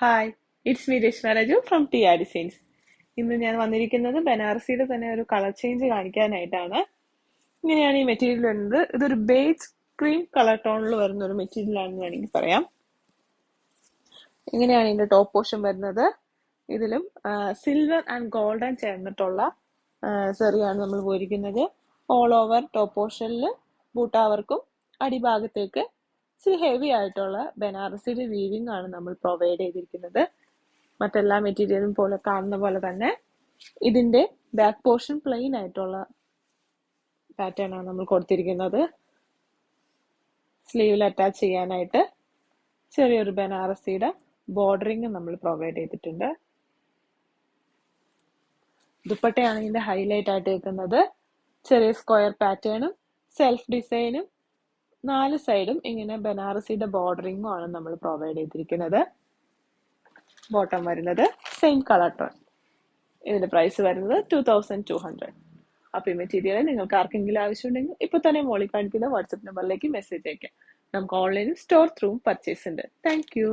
Hi, it's me Rashma Raju from T R designs. ഇന്ന് ഞാൻ വന്നിരിക്കുന്നത് ബനാറസിയുടെ തന്നെ ഒരു കളർ ചേഞ്ച് കാണിക്കാനായിട്ടാണ്. ഇങ്ങനെയാണ് ഈ മെറ്റീരിയൽ വരുന്നത്. ഇതൊരു ബേജ് ക്രീം കളർ ടോണിൽ വരുന്ന ഒരു മെറ്റീരിയൽ ആണെന്ന് വേണമെങ്കിൽ പറയാം. ഇങ്ങനെയാണ് ഇതിന്റെ ടോപ്പ് പോർഷൻ വരുന്നത്. ഇതിലും സിൽവർ ആൻഡ് ഗോൾഡൻ ചേർന്നിട്ടുള്ള സെറിയാണ് നമ്മൾ പോയിരിക്കുന്നത്. ഓൾ ഓവർ ടോപ്പ് പോർഷനിൽ ബൂട്ടാവർക്കും അടിഭാഗത്തേക്ക് ഇച്ചിരി ഹെവി ആയിട്ടുള്ള ബനാറസിയുടെ വീവിംഗ് ആണ് നമ്മൾ പ്രൊവൈഡ് ചെയ്തിരിക്കുന്നത്. മറ്റെല്ലാ മെറ്റീരിയലും പോലെ കാണുന്ന പോലെ തന്നെ ഇതിന്റെ ബാക്ക് പോർഷൻ പ്ലെയിൻ ആയിട്ടുള്ള പാറ്റേൺ ആണ് നമ്മൾ കൊടുത്തിരിക്കുന്നത്. സ്ലീവിൽ അറ്റാച്ച് ചെയ്യാനായിട്ട് ചെറിയൊരു ബനാറസിയുടെ ബോർഡറിങ് നമ്മൾ പ്രൊവൈഡ് ചെയ്തിട്ടുണ്ട്. ദുപ്പട്ടയാണ് ഇതിന്റെ ഹൈലൈറ്റ് ആയിട്ട് വെക്കുന്നത്. ചെറിയ സ്ക്വയർ പാറ്റേണും സെൽഫ് ഡിസൈനും 4 സൈഡും ഇങ്ങനെ ബനാറസിയുടെ ബോർഡറിങ്ങും ആണ് നമ്മൾ പ്രൊവൈഡ് ചെയ്തിരിക്കുന്നത്. ബോട്ടം വരുന്നത് സെയിം കളർ ടോൺ. ഇതിന്റെ പ്രൈസ് വരുന്നത് 2200. അപ്പൊ ഈ മെറ്റീരിയൽ നിങ്ങൾക്ക് ആർക്കെങ്കിലും ആവശ്യമുണ്ടെങ്കിൽ ഇപ്പൊ തന്നെ മോളിൽ കാണിക്കുന്ന വാട്സ്ആപ്പ് നമ്പറിലേക്ക് മെസ്സേജ് അയക്കാം. നമുക്ക് ഓൺലൈനിൽ സ്റ്റോർ ത്രൂ പർച്ചേസ് ഉണ്ട്. Thank you.